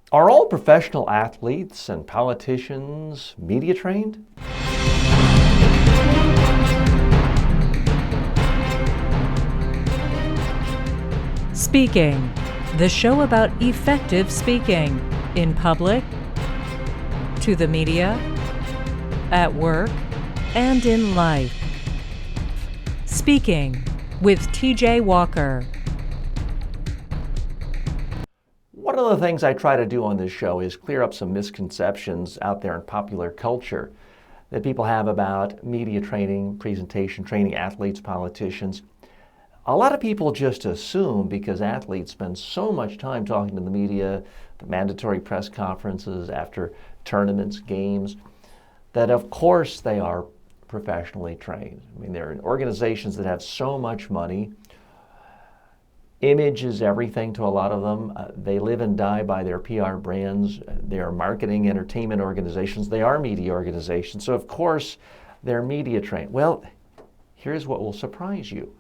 Are all professional athletes and politicians media trained? Speaking, the show about effective speaking in public, to the media, at work, and in life. Speaking with TJ Walker. One of the things I try to do on this show is clear up some misconceptions out there in popular culture that people have about media training, presentation training, athletes, politicians. A lot of people just assume because athletes spend so much time talking to the media, the mandatory press conferences after tournaments, games, that of course they are professionally trained. I mean, they're in organizations that have so much money. Image is everything to a lot of them. They live and die by their PR brands. They are marketing entertainment organizations. They are media organizations. So of course they're media trained. Well, here's what will surprise you.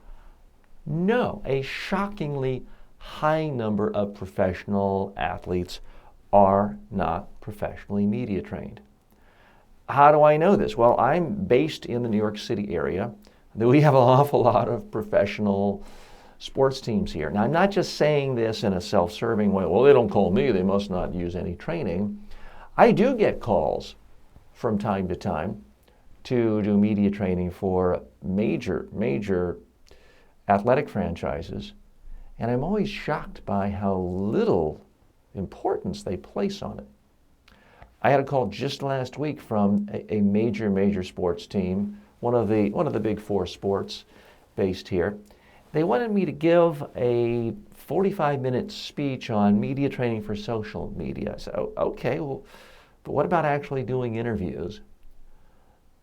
No, a shockingly high number of professional athletes are not professionally media trained. How do I know this? Well, I'm based in the New York City area. We have an awful lot of professional sports teams here. Now, I'm not just saying this in a self-serving way. Well, they don't call me. They must not use any training. I do get calls from time to time to do media training for major athletic franchises, and I'm always shocked by how little importance they place on it. I had a call just last week from a major sports team, one of the big four sports based here. They wanted me to give a 45-minute speech on media training for social media. I said, oh, okay, well, but what about actually doing interviews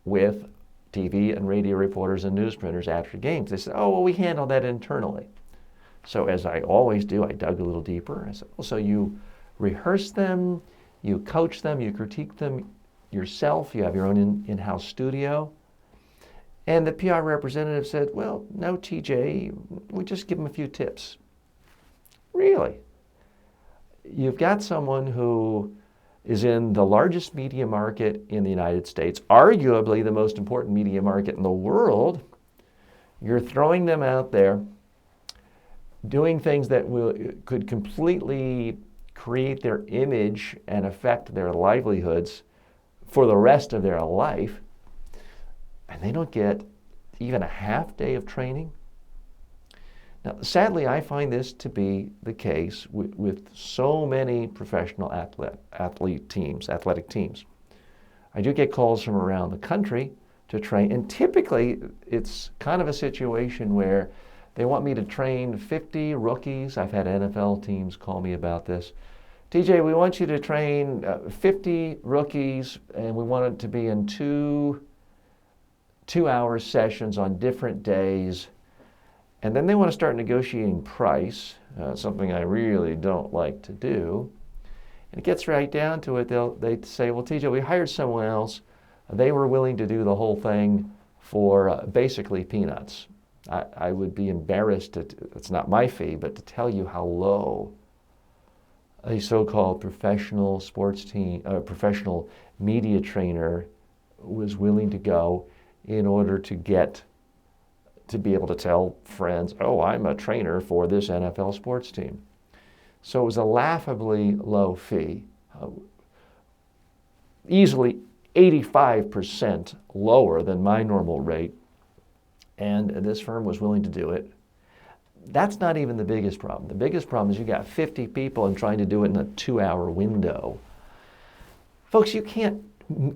with TV and radio reporters and newsprinters after games? They said, oh, well, we handle that internally. So as I always do, I dug a little deeper. I said, well, so you rehearse them, you coach them, you critique them yourself, you have your own in-house studio. And the PR representative said, well, no, TJ, we just give them a few tips. Really? You've got someone who is in the largest media market in the United States, arguably the most important media market in the world. You're throwing them out there, doing things that could completely create their image and affect their livelihoods for the rest of their life, and they don't get even a half day of training. Now, sadly, I find this to be the case with so many professional athletic teams. I do get calls from around the country to train, and typically it's kind of a situation where they want me to train 50 rookies. I've had NFL teams call me about this. TJ, we want you to train 50 rookies, and we want it to be in two-hour sessions on different days. And then they want to start negotiating price, something I really don't like to do. And it gets right down to it. They say, well, TJ, we hired someone else. They were willing to do the whole thing for basically peanuts. I would be embarrassed, it's not my fee, but to tell you how low a so-called professional sports team, professional media trainer was willing to go in order to be able to tell friends, oh, I'm a trainer for this NFL sports team. So it was a laughably low fee, easily 85% lower than my normal rate, and this firm was willing to do it. That's not even the biggest problem. The biggest problem is you got 50 people and trying to do it in a 2-hour window. Folks, you can't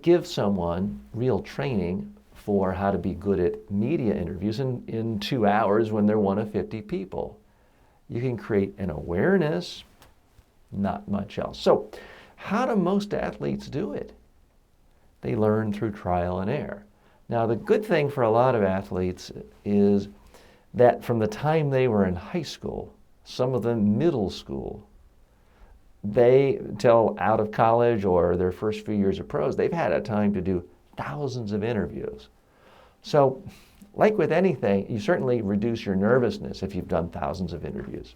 give someone real training for how to be good at media interviews in 2 hours when they're one of 50 people. You can create an awareness, not much else. So how do most athletes do it? They learn through trial and error. Now, the good thing for a lot of athletes is that from the time they were in high school, some of them middle school, they till out of college or their first few years of pros, they've had a time to do thousands of interviews. So, like with anything, you certainly reduce your nervousness if you've done thousands of interviews.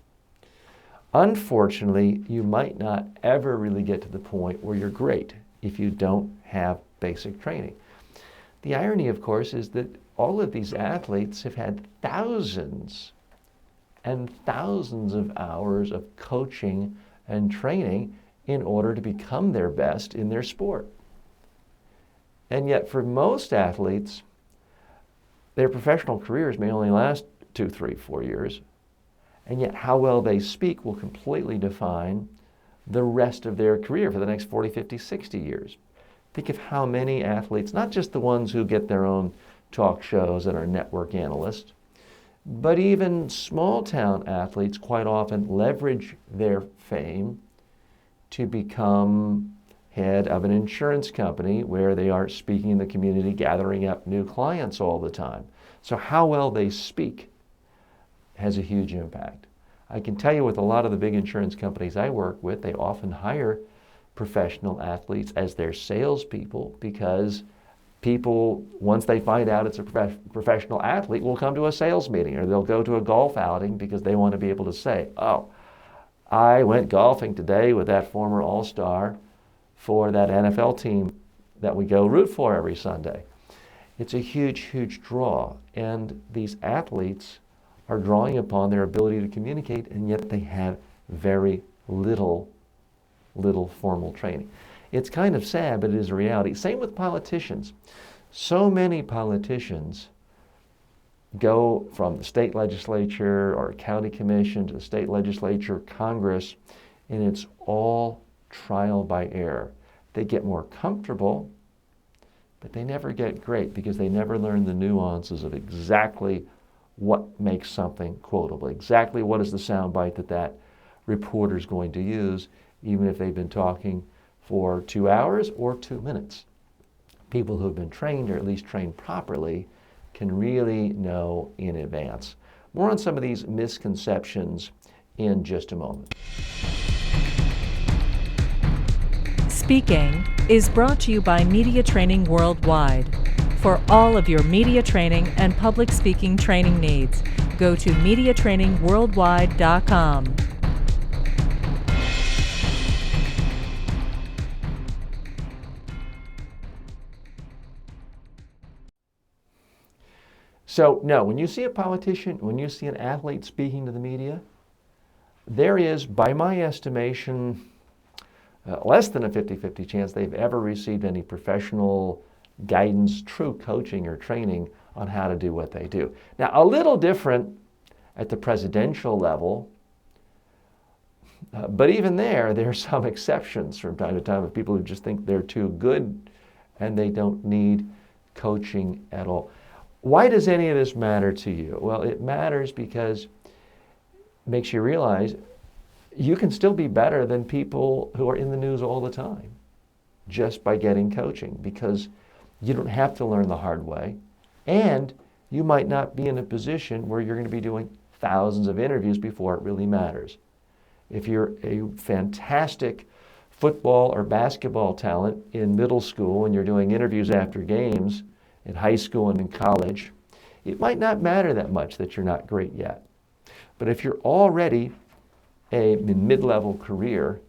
Unfortunately, you might not ever really get to the point where you're great if you don't have basic training. The irony, of course, is that all of these athletes have had thousands and thousands of hours of coaching and training in order to become their best in their sport. And yet for most athletes, their professional careers may only last 2, 3, 4 years. And yet how well they speak will completely define the rest of their career for the next 40, 50, 60 years. Think of how many athletes, not just the ones who get their own talk shows and are network analysts, but even small town athletes quite often leverage their fame to become head of an insurance company where they are speaking in the community, gathering up new clients all the time. So how well they speak has a huge impact. I can tell you with a lot of the big insurance companies I work with, they often hire professional athletes as their salespeople because people, once they find out it's a professional athlete, will come to a sales meeting or they'll go to a golf outing because they want to be able to say, oh, I went golfing today with that former all-star for that NFL team that we go root for every Sunday. It's a huge, huge draw. And these athletes are drawing upon their ability to communicate, and yet they have very little formal training. It's kind of sad, but it is a reality. Same with politicians. So many politicians go from the state legislature or county commission to the state legislature, Congress, and it's all trial by error. They get more comfortable, but they never get great because they never learn the nuances of exactly what makes something quotable, exactly what is the soundbite that reporter is going to use, even if they've been talking for 2 hours or 2 minutes. People who have been trained, or at least trained properly, can really know in advance. More on some of these misconceptions in just a moment. Speaking is brought to you by Media Training Worldwide. For all of your media training and public speaking training needs, go to MediaTrainingWorldwide.com. So, no, when you see a politician, when you see an athlete speaking to the media, there is, by my estimation, less than a 50-50 chance they've ever received any professional guidance, true coaching or training on how to do what they do. Now, a little different at the presidential level, but even there are some exceptions from time to time of people who just think they're too good and they don't need coaching at all. Why does any of this matter to you? Well, it matters because it makes you realize you can still be better than people who are in the news all the time just by getting coaching, because you don't have to learn the hard way, and you might not be in a position where you're going to be doing thousands of interviews before it really matters. If you're a fantastic football or basketball talent in middle school and you're doing interviews after games in high school and in college, it might not matter that much that you're not great yet. But if you're already a mid-level career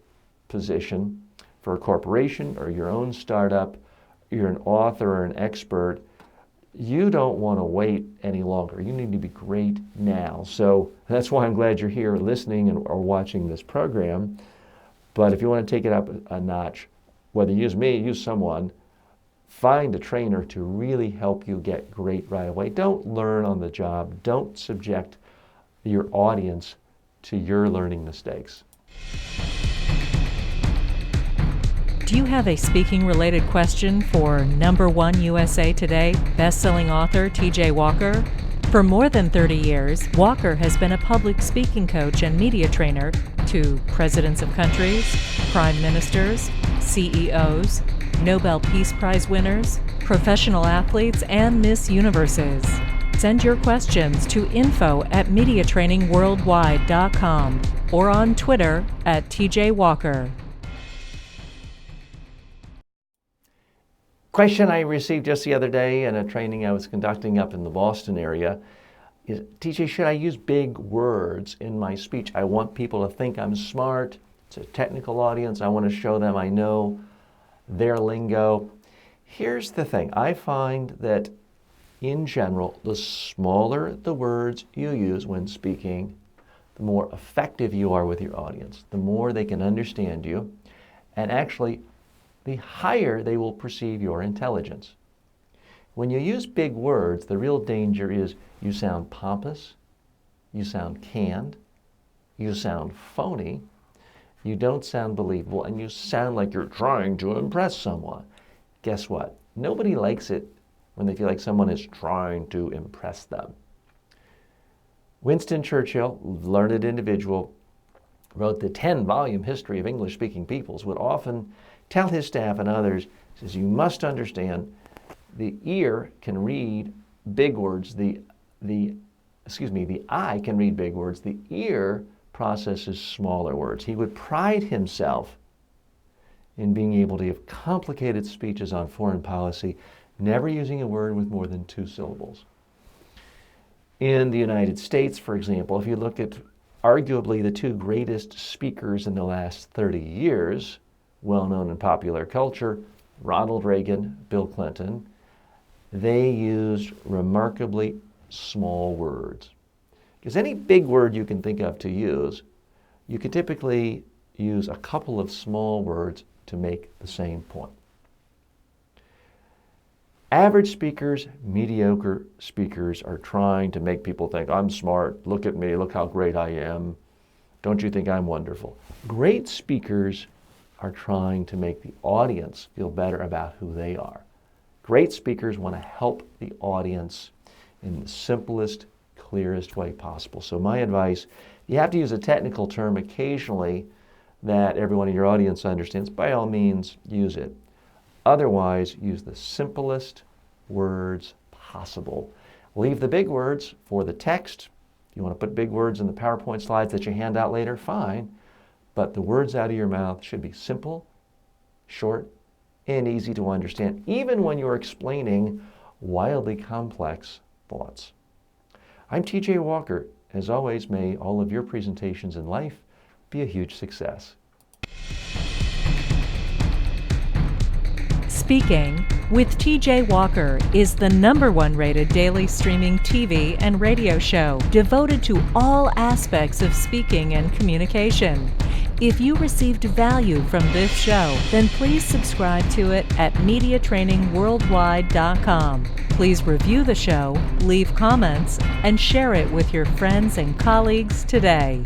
position for a corporation or your own startup, you're an author or an expert, you don't want to wait any longer. You need to be great now. So that's why I'm glad you're here listening or watching this program. But if you want to take it up a notch, whether you use me, use someone, find a trainer to really help you get great right away. Don't learn on the job. Don't subject your audience to your learning mistakes. Do you have a speaking-related question for #1 USA Today best-selling author T.J. Walker? For more than 30 years, Walker has been a public speaking coach and media trainer to presidents of countries, prime ministers, CEOs, Nobel Peace Prize winners, professional athletes, and Miss Universes. Send your questions to info@MediaTrainingWorldwide.com or on Twitter @TJWalker. Question I received just the other day in a training I was conducting up in the Boston area. TJ, should I use big words in my speech? I want people to think I'm smart. It's a technical audience. I want to show them I know their lingo. Here's the thing. I find that in general, the smaller the words you use when speaking, the more effective you are with your audience, the more they can understand you, and actually, the higher they will perceive your intelligence. When you use big words, the real danger is you sound pompous, you sound canned, you sound phony, you don't sound believable, and you sound like you're trying to impress someone. Guess what? Nobody likes it when they feel like someone is trying to impress them. Winston Churchill, learned individual, wrote the 10-volume history of English-speaking peoples, would often tell his staff and others, says, you must understand, the ear can read big words, the eye can read big words, the ear processes smaller words. He would pride himself in being able to give complicated speeches on foreign policy, never using a word with more than 2 syllables. In the United States, for example, if you look at arguably the 2 greatest speakers in the last 30 years, well known in popular culture, Ronald Reagan, Bill Clinton, they used remarkably small words. Because any big word you can think of to use, you can typically use a couple of small words to make the same point. Average speakers, mediocre speakers are trying to make people think, I'm smart, look at me, look how great I am, don't you think I'm wonderful? Great speakers are trying to make the audience feel better about who they are. Great speakers want to help the audience in the simplest, clearest way possible. So my advice, you have to use a technical term occasionally that everyone in your audience understands. By all means, use it. Otherwise, use the simplest words possible. Leave the big words for the text. If you want to put big words in the PowerPoint slides that you hand out later, fine. But the words out of your mouth should be simple, short, and easy to understand, even when you're explaining wildly complex thoughts. I'm TJ Walker. As always, may all of your presentations in life be a huge success. Speaking with TJ Walker is the #1 rated daily streaming TV and radio show devoted to all aspects of speaking and communication. If you received value from this show, then please subscribe to it at MediaTrainingWorldwide.com. Please review the show, leave comments, and share it with your friends and colleagues today.